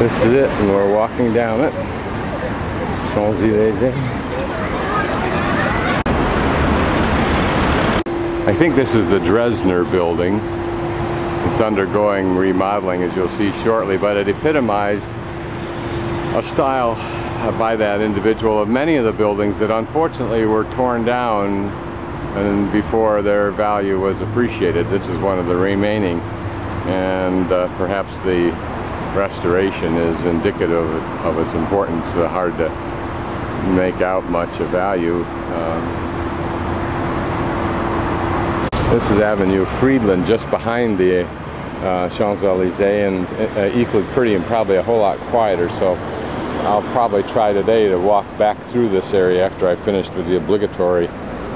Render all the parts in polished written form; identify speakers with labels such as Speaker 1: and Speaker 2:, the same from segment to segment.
Speaker 1: This is it, and we're walking down it. Champs Elysees. I think this is the Dresdner building. It's undergoing remodeling, as you'll see shortly, but it epitomized a style by that individual of many of the buildings that unfortunately were torn down and before their value was appreciated. This is one of the remaining, and perhaps the restoration is indicative of its importance. Hard to make out much of value. This is Avenue Friedland, just behind the Champs Elysees, and equally pretty and probably a whole lot quieter. So I'll probably try today to walk back through this area after I finished with the obligatory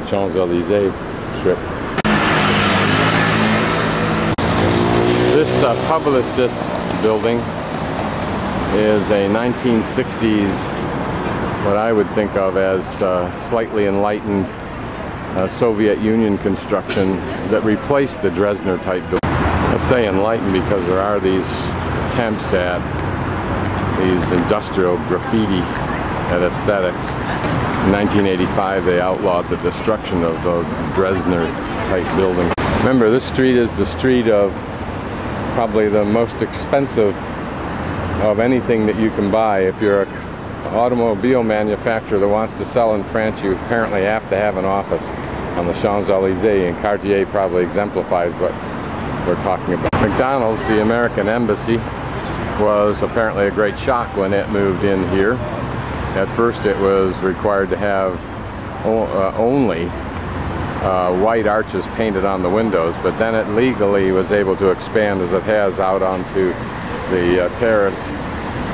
Speaker 1: Champs Elysees trip. This Publicis building is a 1960s, what I would think of as slightly enlightened Soviet Union construction that replaced the Dresdner type building. I say enlightened because there are these attempts at these industrial graffiti and aesthetics. In 1985 they outlawed the destruction of those Dresdner type buildings. Remember, this street is the street of probably the most expensive of anything that you can buy. If you're an automobile manufacturer that wants to sell in France, you apparently have to have an office on the Champs Elysees, and Cartier probably exemplifies what we're talking about. McDonald's, the American embassy, was apparently a great shock when it moved in here. At first it was required to have only white arches painted on the windows, but then it legally was able to expand, as it has, out onto the terrace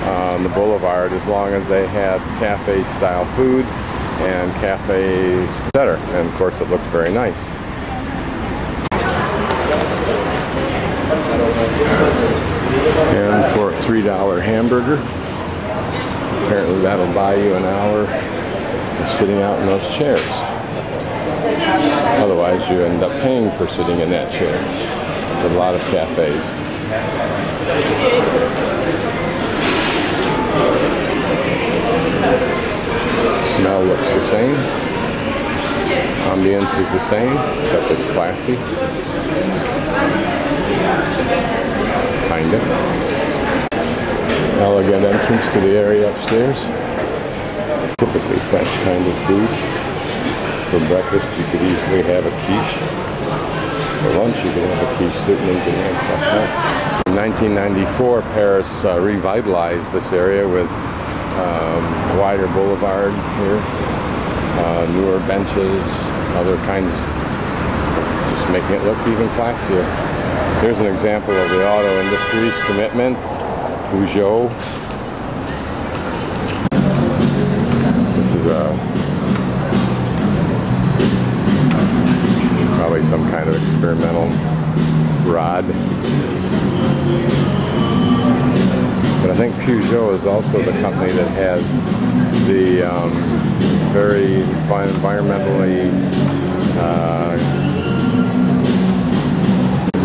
Speaker 1: on the boulevard, as long as they had cafe-style food and cafe center, and of course it looks very nice. And for a $3 hamburger, apparently that'll buy you an hour of sitting out in those chairs. Otherwise you end up paying for sitting in that chair at a lot of cafes. Smell looks the same. Ambience is the same, except it's classy. Kinda. Elegant entrance to the area upstairs. Typically French kind of food. For breakfast you could easily have a quiche. For lunch you could have a quiche, certainly you could have croissant. In 1994 Paris revitalized this area with a wider boulevard here, newer benches, other kinds of just making it look even classier. Here's an example of the auto industry's commitment. Peugeot. This is probably some kind of experimental rod. But I think Peugeot is also the company that has the very environmentally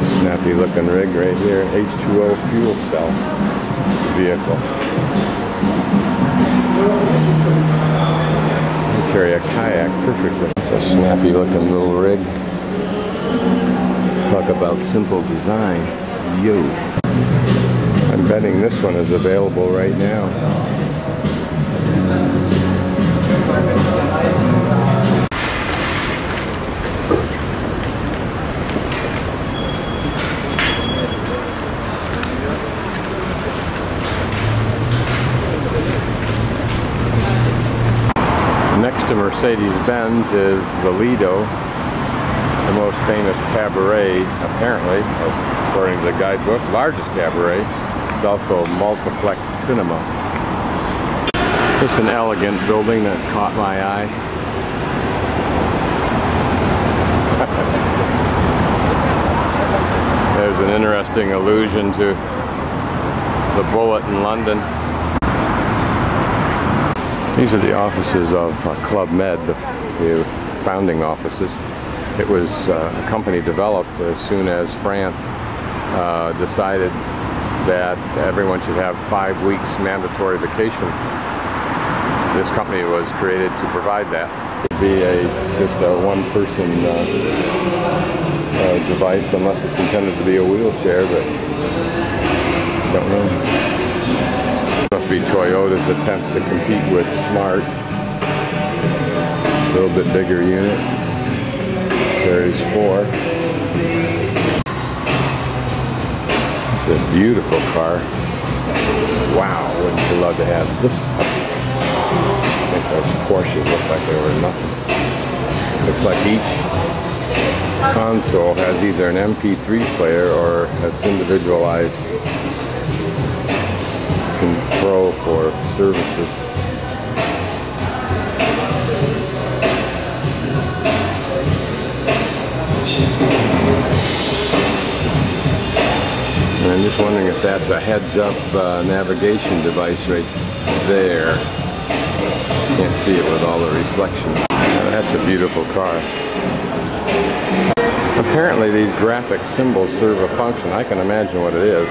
Speaker 1: snappy looking rig right here, H2O fuel cell vehicle. You carry a kayak perfectly. It's a snappy looking little rig. Talk about simple design. Yo. I'm betting this one is available right now. Next to Mercedes-Benz is the Lido, the most famous cabaret, apparently, according to the guidebook, largest cabaret. It's also a multiplex cinema. Just an elegant building that caught my eye. There's an interesting allusion to the bullet in London. These are the offices of Club Med, the founding offices. It was a company developed as soon as France decided that everyone should have 5 weeks mandatory vacation. This company was created to provide that. It would be just a one-person device, unless it's intended to be a wheelchair, but don't know. Must be Toyota's attempt to compete with Smart. A little bit bigger unit. Carries 4. It's a beautiful car. Wow, wouldn't you love to have this puppy? I think those Porsches look like they were nothing. Looks like each console has either an MP3 player or it's individualized control for services. And I'm just wondering if that's a heads-up navigation device right there. Can't see it with all the reflections. That's a beautiful car. Apparently these graphic symbols serve a function. I can imagine what it is.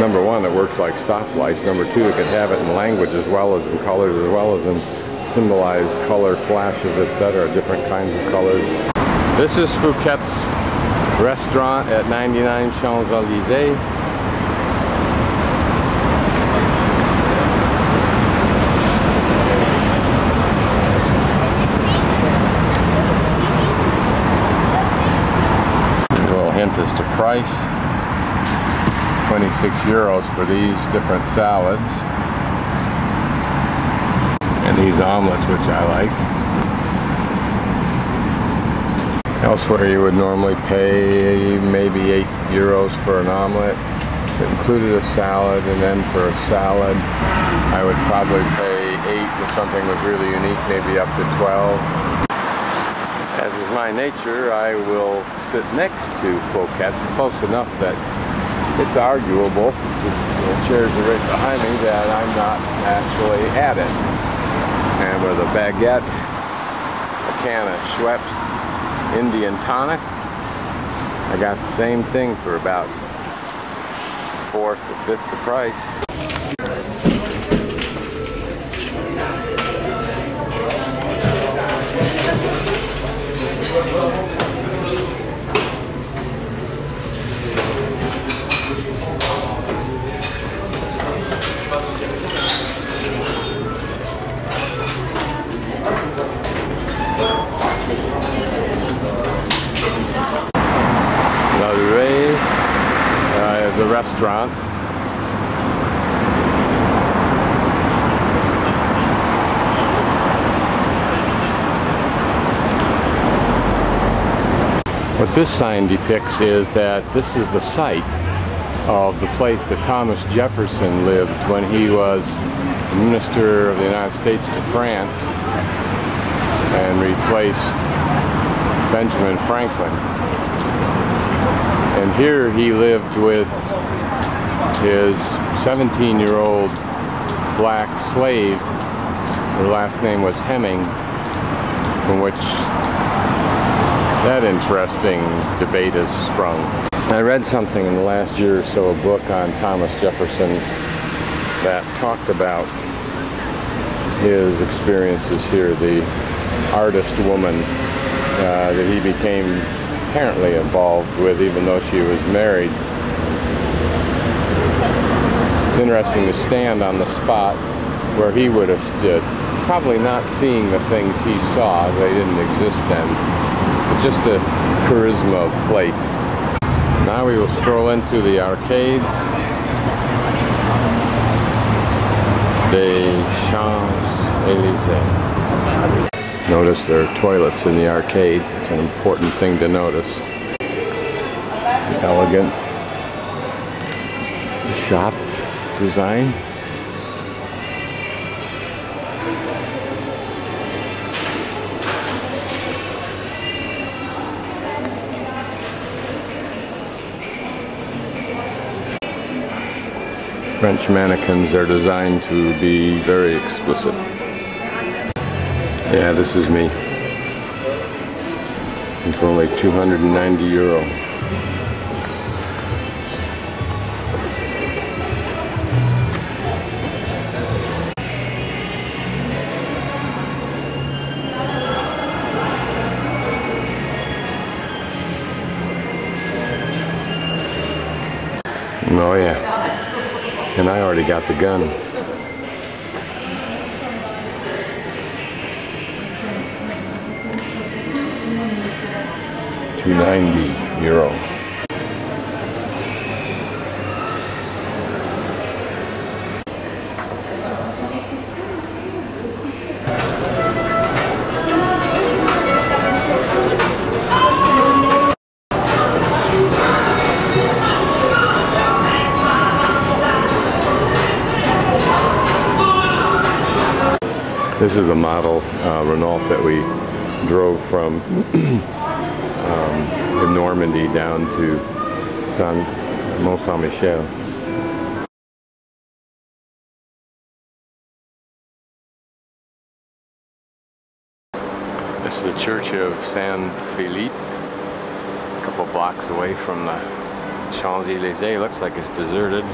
Speaker 1: Number one, it works like stoplights. Number two, it could have it in language as well as in colors, as well as in symbolized color flashes, etc. Different kinds of colors. This is Fouquet's restaurant at 99 Champs Elysees. As to price, 26 euros for these different salads and these omelets, which I like. Elsewhere you would normally pay maybe 8 euros for an omelet. It included a salad, and then for a salad I would probably pay 8 if something was really unique, maybe up to 12. As is my nature, I will sit next to Fouquet's, close enough that it's arguable, the chairs are right behind me, that I'm not actually at it. And with a baguette, a can of Schweppes Indian tonic, I got the same thing for about 1/4 or 1/5 the price. The restaurant. What this sign depicts is that this is the site of the place that Thomas Jefferson lived when he was Minister of the United States to France and replaced Benjamin Franklin. And here he lived with his 17-year-old black slave. Her last name was Hemming, from which that interesting debate has sprung. I read something in the last year or so, a book on Thomas Jefferson that talked about his experiences here, the artist woman that he became apparently involved with, even though she was married. It's interesting to stand on the spot where he would have stood, probably not seeing the things he saw, they didn't exist then, but just the charisma of place. Now we will stroll into the arcades des Champs Elysees. Notice there are toilets in the arcade. It's an important thing to notice. The elegant shop design. French mannequins are designed to be very explicit. Yeah, this is me. And for only 290 euro. Oh yeah. And I already got the gun. €290. This is the model Renault that we drove from in Normandy down to Mont Saint-Michel. This is the Church of Saint-Philippe, a couple blocks away from the Champs Elysees. Looks like it's deserted.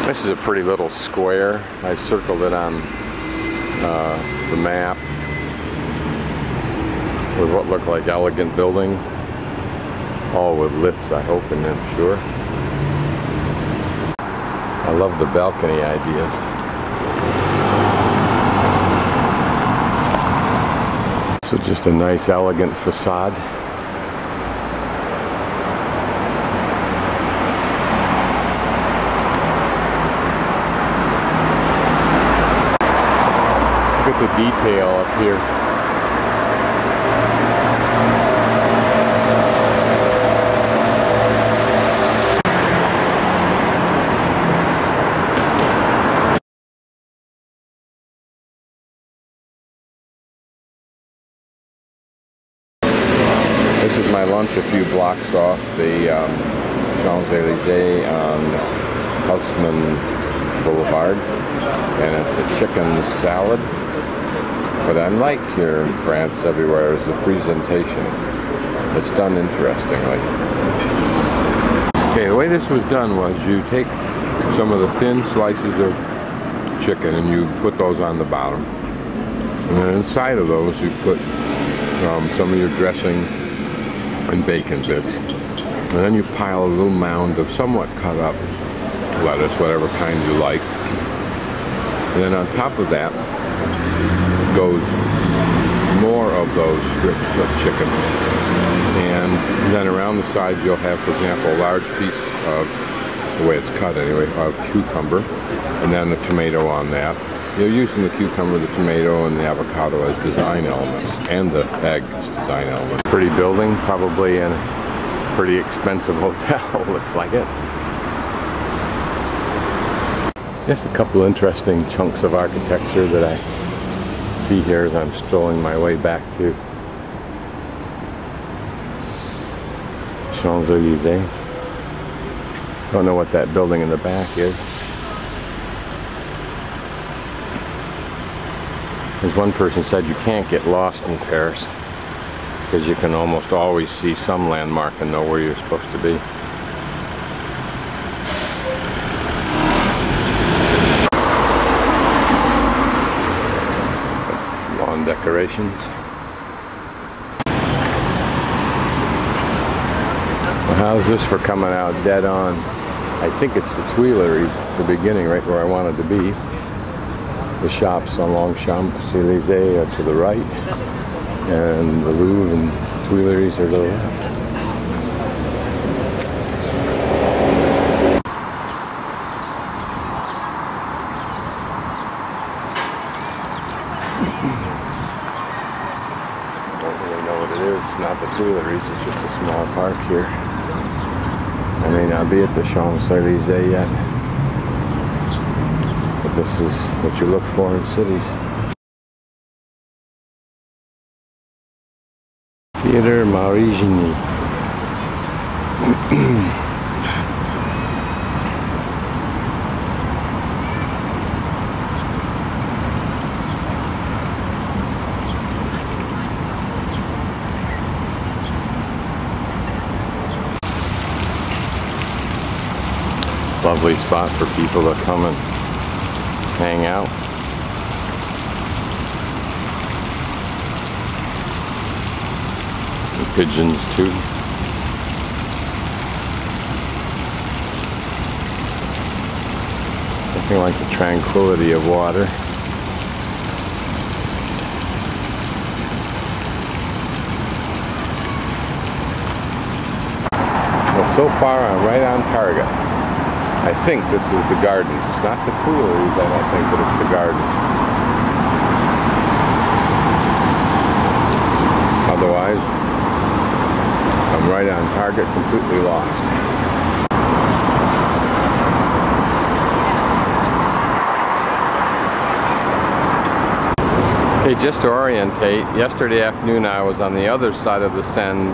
Speaker 1: This is a pretty little square. I circled it on the map with what look like elegant buildings, all with lifts, I hope, and I'm sure. I love the balcony ideas. So just a nice, elegant facade. Look at the detail up here. This is my lunch a few blocks off the Champs Elysees on Haussmann Boulevard, and it's a chicken salad. What I like here in France everywhere is the presentation. It's done interestingly. Okay, the way this was done was you take some of the thin slices of chicken and you put those on the bottom. And then inside of those you put some of your dressing and bacon bits. And then you pile a little mound of somewhat cut up lettuce, whatever kind you like. And then on top of that goes more of those strips of chicken. And then around the sides you'll have, for example, a large piece of, the way it's cut anyway, of cucumber, and then the tomato on that. You're using the cucumber, the tomato, and the avocado as design elements, and the egg as design elements. Pretty building, probably in a pretty expensive hotel, looks like it. Just a couple interesting chunks of architecture that I see here as I'm strolling my way back to Champs Elysees. Don't know what that building in the back is. As one person said, you can't get lost in Paris because you can almost always see some landmark and know where you're supposed to be. Lawn decorations. Well, how's this for coming out dead on? I think it's the Tuileries, the beginning, right where I wanted to be. The shops along Champs Elysees are to the right, and the Louvre and Tuileries are to the left. Don't really know what it is. It's not the Tuileries, it's just a small park here. I may not be at the Champs Elysees yet. This is what you look for in cities. Théâtre Marigny. Lovely spot for people to come and hang out. And pigeons too. Nothing like the tranquility of water. Well, so far I'm right on target. I think this is the gardens. It's not the Tuileries, I don't think, but it's the gardens. Otherwise, I'm right on target, completely lost. Okay, just to orientate, yesterday afternoon I was on the other side of the Seine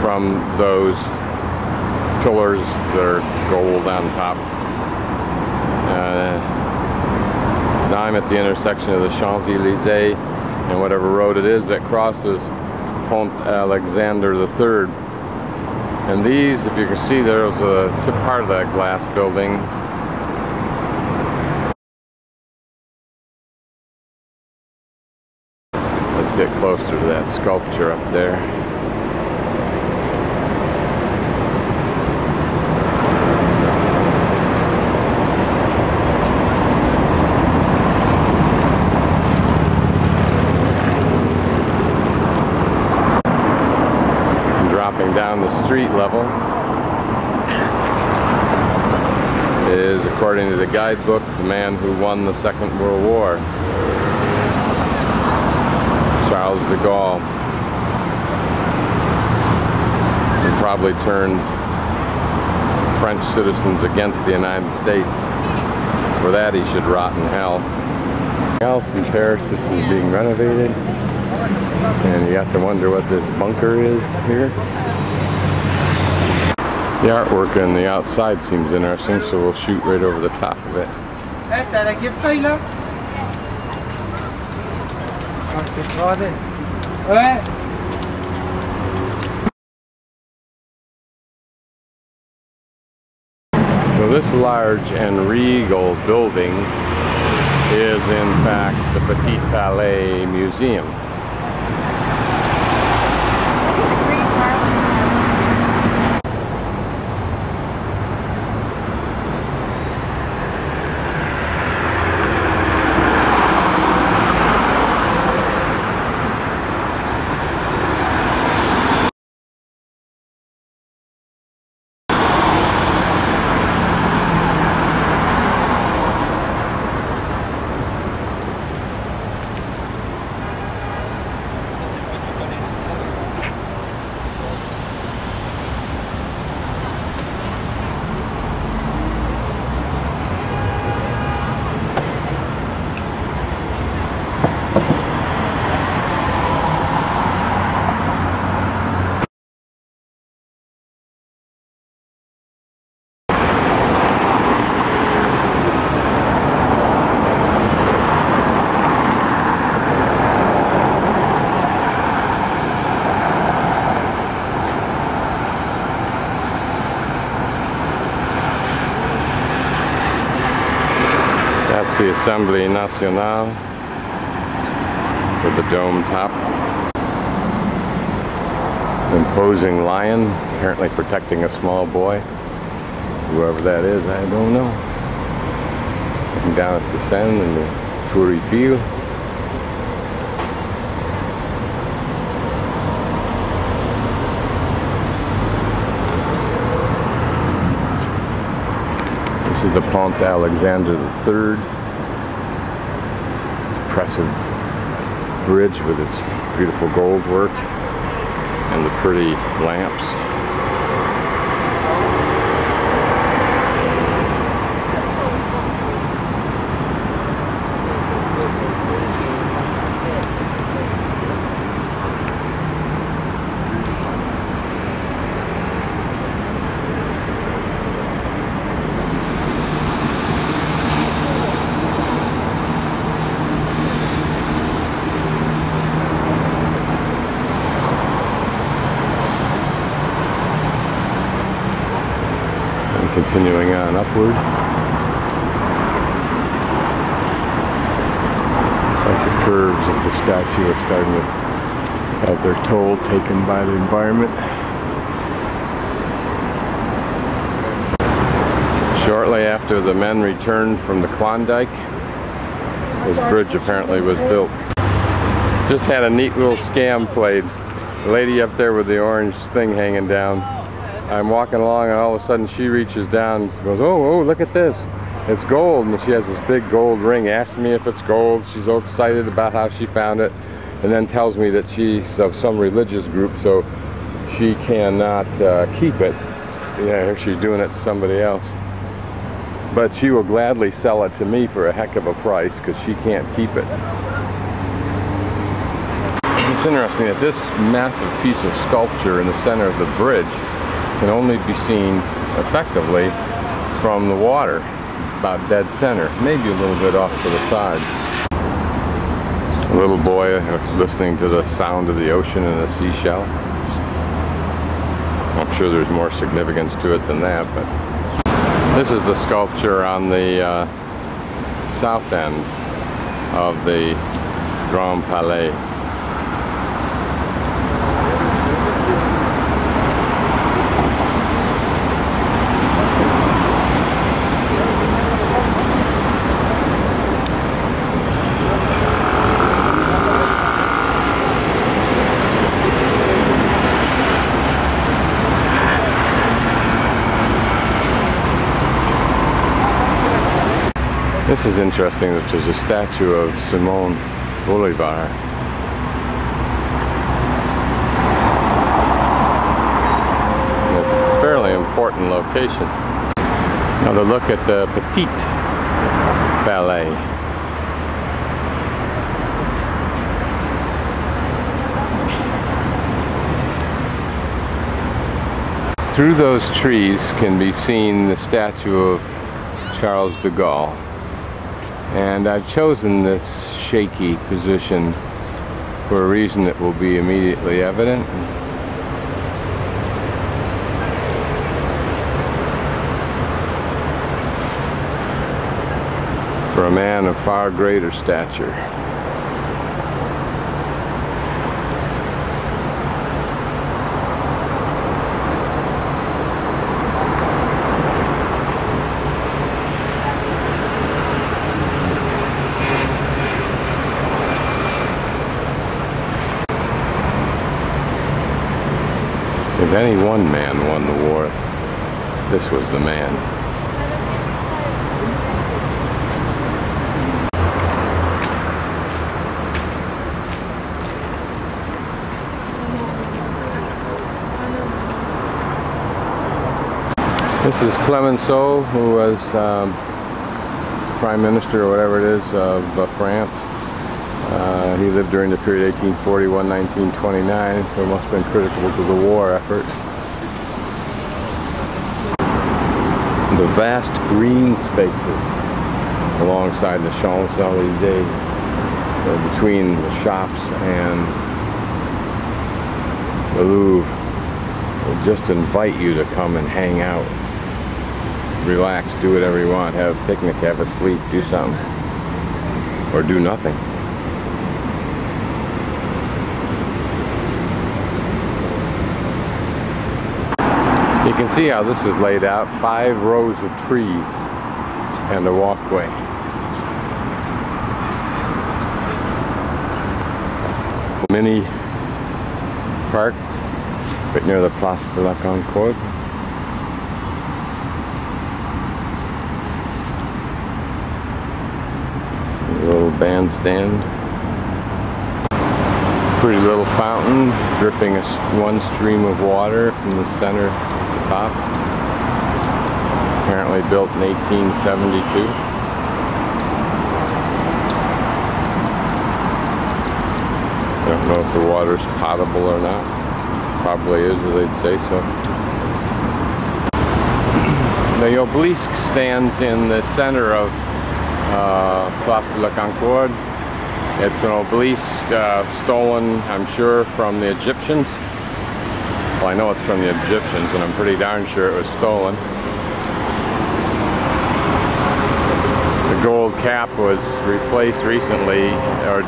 Speaker 1: from those pillars that are gold on top. Now I'm at the intersection of the Champs Elysees and whatever road it is that crosses Pont Alexandre III. And these, if you can see, there's a tip part of that glass building. Let's get closer to that sculpture up there. Down the street level is, according to the guidebook, the man who won the Second World War, Charles de Gaulle. He probably turned French citizens against the United States. For that he should rot in hell. Else in Paris, this is being renovated, and you have to wonder what this bunker is here. The artwork on the outside seems interesting, so we'll shoot right over the top of it. So this large and regal building is in fact the Petit Palais Museum. That's the Assemblée Nationale with the dome top. Imposing lion, apparently protecting a small boy. Whoever that is, I don't know. Looking down at the Seine and the Tour Eiffel. This is the Pont Alexandre III. It's impressive bridge with its beautiful gold work and the pretty lamps. Continuing on upward. curves of the statue are starting to have their toll taken by the environment. Shortly after the men returned from the Klondike, this bridge apparently was built. Just had a neat little scam played. The lady up there with the orange thing hanging down. I'm walking along and all of a sudden she reaches down and goes, oh, look at this. It's gold. And she has this big gold ring. Asks me if it's gold. She's so excited about how she found it. And then tells me that she's of some religious group, so she cannot keep it. Yeah, she's doing it to somebody else. But she will gladly sell it to me for a heck of a price because she can't keep it. It's interesting that this massive piece of sculpture in the center of the bridge can only be seen effectively from the water, about dead center, maybe a little bit off to the side. A little boy listening to the sound of the ocean and the seashell. I'm sure there's more significance to it than that, but this is the sculpture on the south end of the Grand Palais. This is interesting that there's a statue of Simón Bolívar. A fairly important location. Another look at the Petit Palais. Through those trees can be seen the statue of Charles de Gaulle. And I've chosen this shaky position for a reason that will be immediately evident. For a man of far greater stature. If any one man won the war, this was the man. This is Clemenceau, who was Prime Minister or whatever it is of France. He lived during the period 1841-1929, so must have been critical to the war effort. The vast green spaces alongside the Champs Elysees, between the shops and the Louvre, will just invite you to come and hang out, relax, do whatever you want, have a picnic, have a sleep, do something, or do nothing. You can see how this is laid out, 5 rows of trees and a walkway. Mini park right near the Place de la Concorde. A little bandstand. Pretty little fountain dripping one stream of water from the center to the top. Apparently built in 1872. I don't know if the water's potable or not. Probably is, or they'd say so. The obelisk stands in the center of Place de la Concorde. It's an obelisk stolen, I'm sure, from the Egyptians. Well, I know it's from the Egyptians, and I'm pretty darn sure it was stolen. The gold cap was replaced recently, or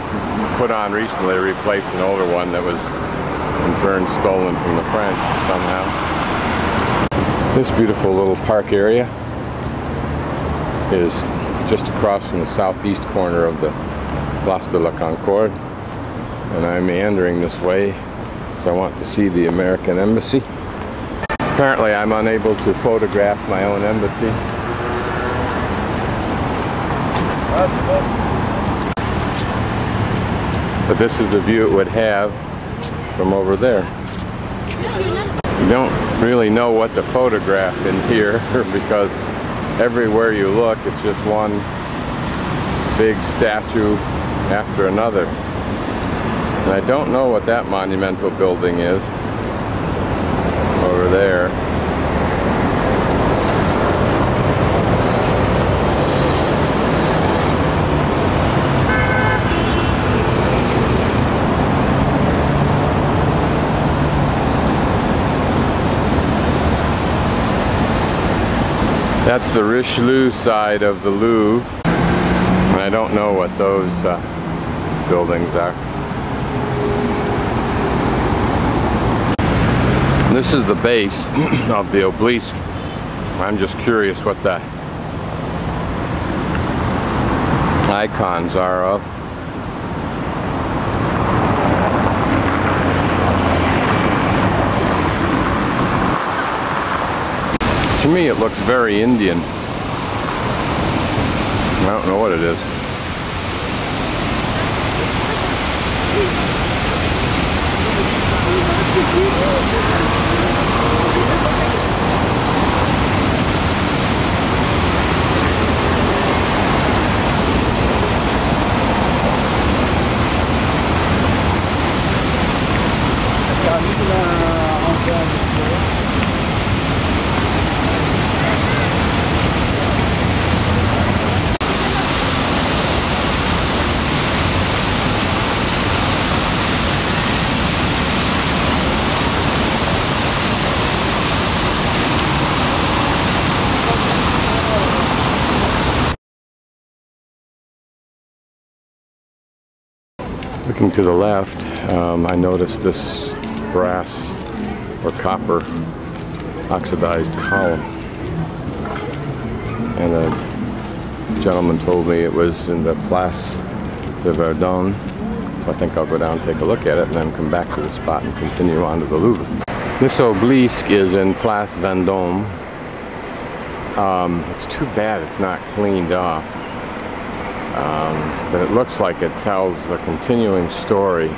Speaker 1: put on recently, replaced an older one that was in turn stolen from the French somehow. This beautiful little park area is just across from the southeast corner of the Place de la Concorde, and I'm meandering this way because I want to see the American Embassy. Apparently I'm unable to photograph my own embassy. But this is the view it would have from over there. You don't really know what to photograph in here because everywhere you look it's just one big statue after another. And I don't know what that monumental building is over there. That's the Richelieu side of the Louvre, and I don't know what those buildings are. This is the base of the obelisk. I'm just curious what the icons are of. To me it looks very Indian. I don't know what it is. Looking to the left, I noticed this brass or copper oxidized column, and a gentleman told me it was in the Place de Vendôme, so I think I'll go down and take a look at it and then come back to the spot and continue on to the Louvre. This obelisk is in Place Vendôme. It's too bad it's not cleaned off. But it looks like it tells a continuing story,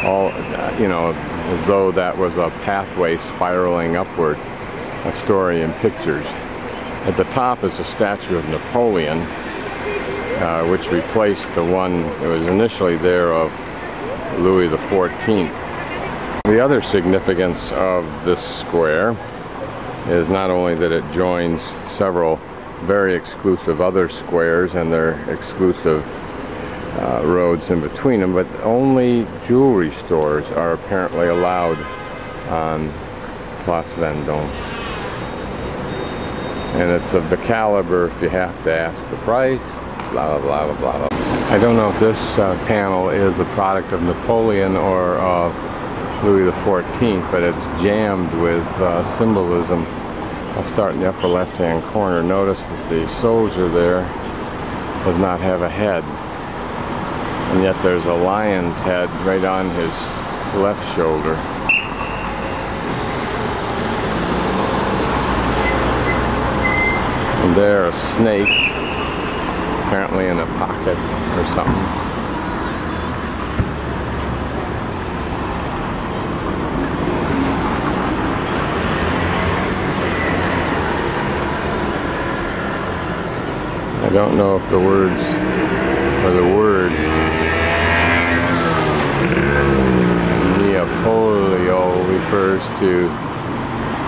Speaker 1: all you know, as though that was a pathway spiraling upward, a story in pictures. At the top is a statue of Napoleon, which replaced the one that was initially there of Louis XIV. The other significance of this square is not only that it joins several very exclusive other squares and their exclusive roads in between them, but only jewelry stores are apparently allowed on Place Vendôme. And it's of the caliber if you have to ask the price, blah, blah, blah, blah, blah. I don't know if this panel is a product of Napoleon or of Louis XIV, but it's jammed with symbolism. I'll start in the upper left-hand corner. Notice that the soldier there does not have a head, and yet there's a lion's head right on his left shoulder. And there, a snake, apparently in a pocket or something. I don't know if the words or the word Neapolio refers to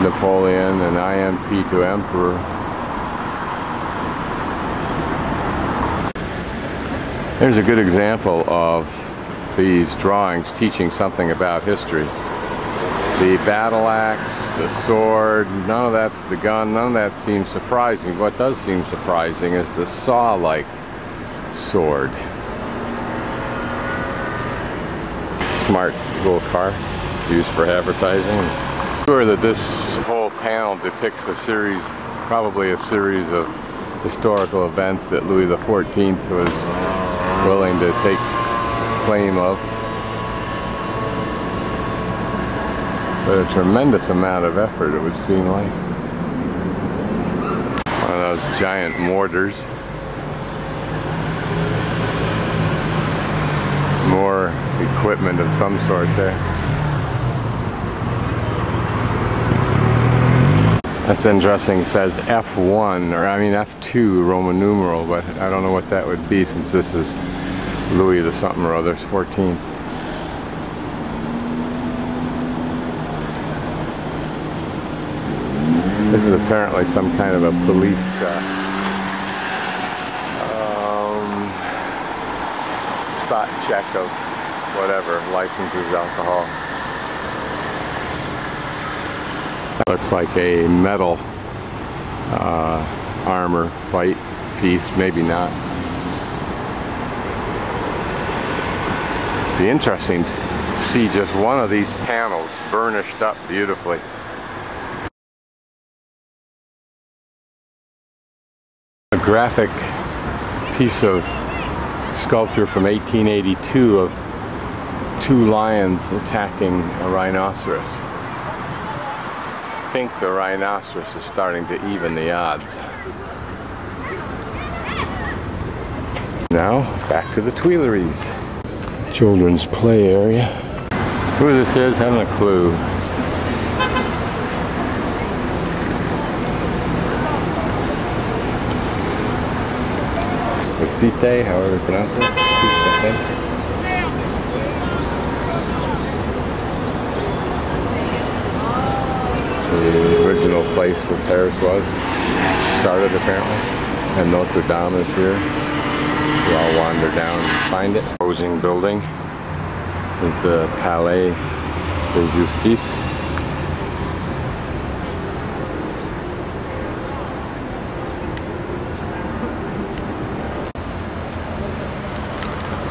Speaker 1: Napoleon and IMP to Emperor. There's a good example of these drawings teaching something about history. The battle axe, the sword, none of that's the gun, none of that seems surprising. What does seem surprising is the saw-like sword. Smart little car used for advertising. I'm sure that this whole panel depicts a series, probably a series of historical events that Louis XIV was willing to take claim of. But a tremendous amount of effort, it would seem like. One of those giant mortars. More equipment of some sort there. That's interesting. It says F1, or I mean F2 Roman numeral, but I don't know what that would be since this is Louis the something or other's 14th. This is apparently some kind of a police spot check of whatever, licenses, alcohol. That looks like a metal armor fight piece, maybe not. It'd be interesting to see just one of these panels burnished up beautifully. A graphic piece of sculpture from 1882 of two lions attacking a rhinoceros. I think the rhinoceros is starting to even the odds. Now, back to the Tuileries. Children's play area. Who this is, haven't a clue. Cite, however you pronounce it. The original place where Paris was started apparently, and Notre Dame is here. We all wander down and find it. Opposing building is the Palais de Justice.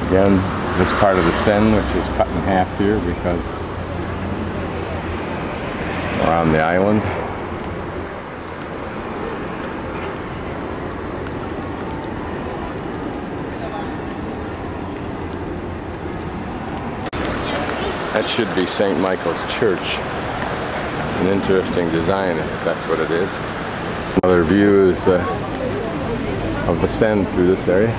Speaker 1: Again, this part of the Seine, which is cut in half here because we're on the island. That should be St. Michael's Church. An interesting design, if that's what it is. Another view is of the Seine through this area.